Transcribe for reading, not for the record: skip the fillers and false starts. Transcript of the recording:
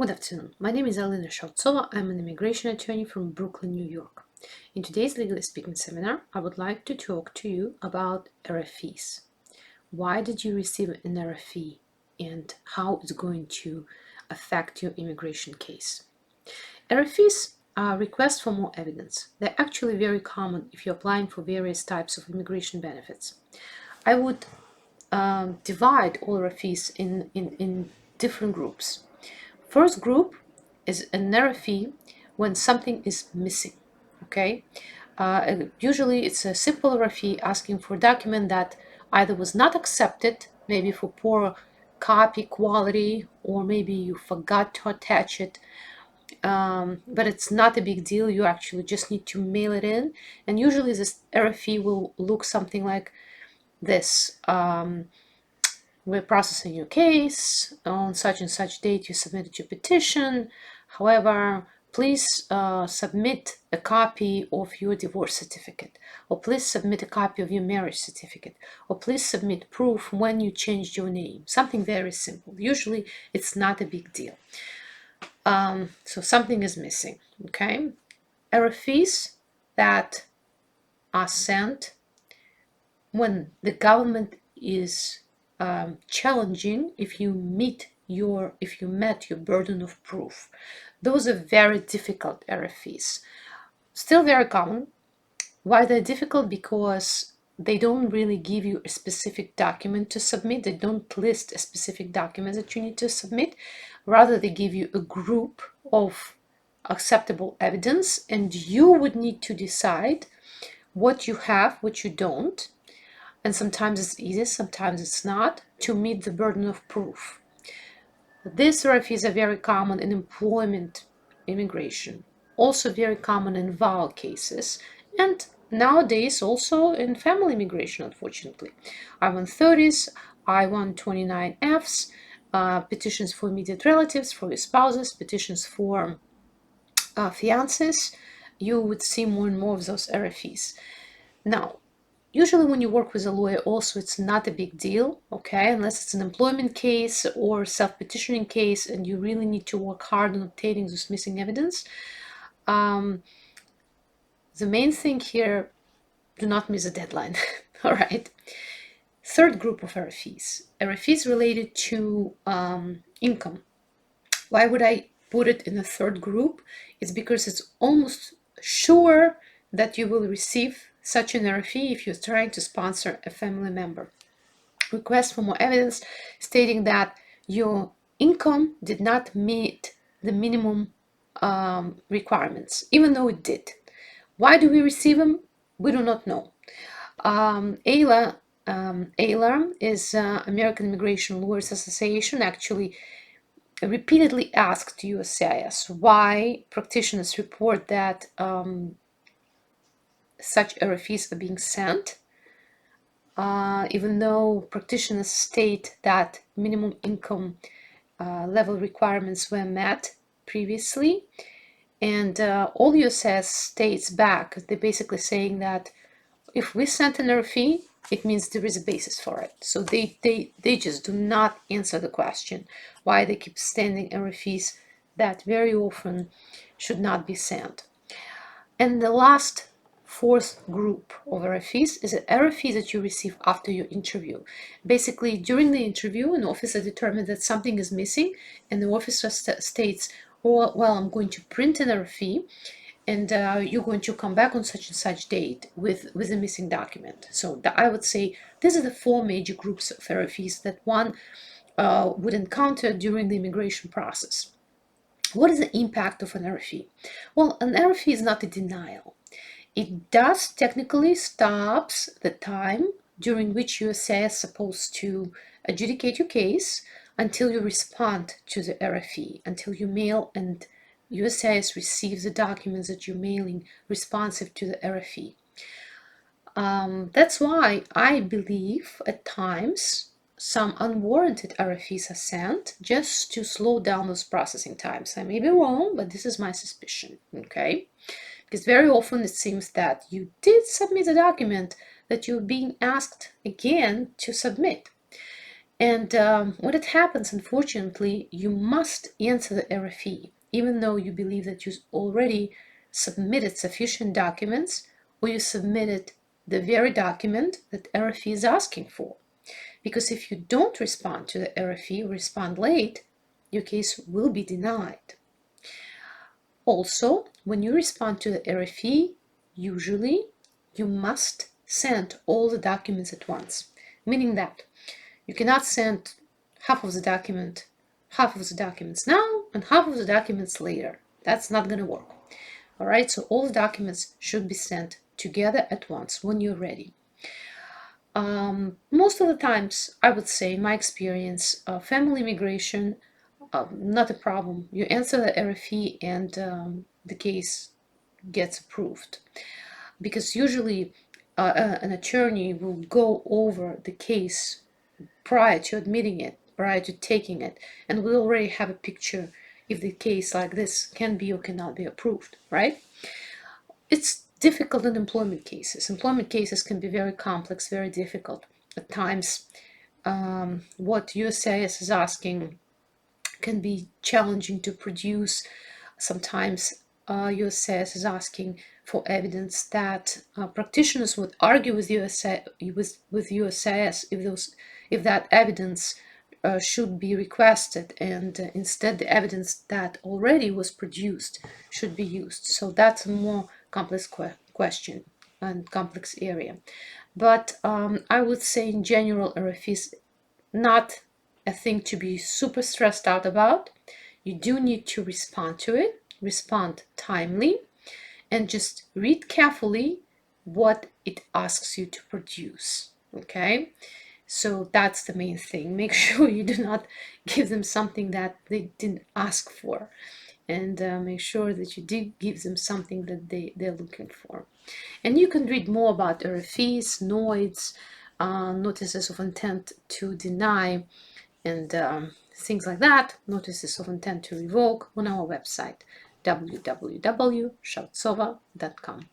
Good afternoon. My name is Alena Shautsova. I'm an immigration attorney from Brooklyn, New York. In today's Legally Speaking seminar, I would like to talk to you about RFEs. Why did you receive an RFE and how it's going to affect your immigration case? RFEs are requests for more evidence. They're actually very common if you're applying for various types of immigration benefits. I would divide all RFEs in different groups. First group is an RFE when something is missing, okay? Usually it's a simple RFE asking for a document that either was not accepted, maybe for poor copy quality, or maybe you forgot to attach it, but it's not a big deal. You actually just need to mail it in. And usually this RFE will look something like this. We're processing your case. On such and such date you submitted your petition. However, please submit a copy of your divorce certificate, or please submit a copy of your marriage certificate, or please submit proof when you changed your name. Something very simple. Usually it's not a big deal. So something is missing, okay? RFEs that are sent when the government is challenging if you met your burden of proof. Those are very difficult RFEs. Still very common. Why they're difficult? Because they don't really give you a specific document to submit. They don't list a specific document that you need to submit. Rather, they give you a group of acceptable evidence, and you would need to decide what you have, what you don't. And sometimes it's easy, sometimes it's not, to meet the burden of proof. These RFEs are very common in employment immigration, also very common in VAL cases, and nowadays also in family immigration, unfortunately. I-130s, I-129Fs, petitions for immediate relatives, for your spouses, petitions for fiancés. You would see more and more of those RFEs. Now, usually when you work with a lawyer also, it's not a big deal, okay, unless it's an employment case or self-petitioning case and you really need to work hard on obtaining this missing evidence. The main thing here, do not miss a deadline. All right. Third group of RFEs. RFEs related to income. Why would I put it in the third group? It's because it's almost sure that you will receive such an RFE if you're trying to sponsor a family member. Request for more evidence stating that your income did not meet the minimum requirements, even though it did. Why do we receive them? We do not know. AILA is American Immigration Lawyers Association, actually repeatedly asked USCIS why practitioners report that such RFEs are being sent, even though practitioners state that minimum income level requirements were met previously. And all USCIS states back, they're basically saying that if we sent an RFE, it means there is a basis for it. So they just do not answer the question why they keep sending RFEs that very often should not be sent. And the last fourth group of RFEs is an RFE that you receive after your interview. Basically, during the interview, an officer determined that something is missing, and the officer states, well, I'm going to print an RFE, and you're going to come back on such and such date with a missing document. So I would say these are the four major groups of RFEs that one would encounter during the immigration process. What is the impact of an RFE? Well, an RFE is not a denial. It does technically stops the time during which USCIS is supposed to adjudicate your case until you respond to the RFE, until you mail and USCIS receives the documents that you're mailing responsive to the RFE. That's why I believe at times some unwarranted RFEs are sent just to slow down those processing times. I may be wrong, but this is my suspicion, okay? Because very often it seems that you did submit a document that you're being asked again to submit. And when it happens, unfortunately, you must answer the RFE, even though you believe that you already submitted sufficient documents, or you submitted the very document that RFE is asking for. Because if you don't respond to the RFE or respond late, your case will be denied. Also, when you respond to the RFE, usually you must send all the documents at once, meaning that you cannot send half of the documents now and half of the documents later. That's not going to work. All right, so all the documents should be sent together at once when you're ready. Most of the times, I would say, in my experience, family immigration, not a problem. You answer the RFE and the case gets approved. Because usually an attorney will go over the case prior to admitting it, prior to taking it, and we already have a picture if the case like this can be or cannot be approved, right? It's difficult in employment cases. Employment cases can be very complex, very difficult. At times, what USCIS is asking can be challenging to produce. Sometimes USCIS is asking for evidence that practitioners would argue with USCIS if that evidence should be requested, and instead the evidence that already was produced should be used. So that's a more complex question and complex area. But I would say in general, RFE is not a thing to be super stressed out about. You do need to respond to it, respond timely, and just read carefully what it asks you to produce, okay? So that's the main thing. Make sure you do not give them something that they didn't ask for, and make sure that you do give them something that they're looking for. And you can read more about RFEs, NOIDs, notices of intent to deny, and things like that, notices of intent to revoke, on our website, www.shautsova.com.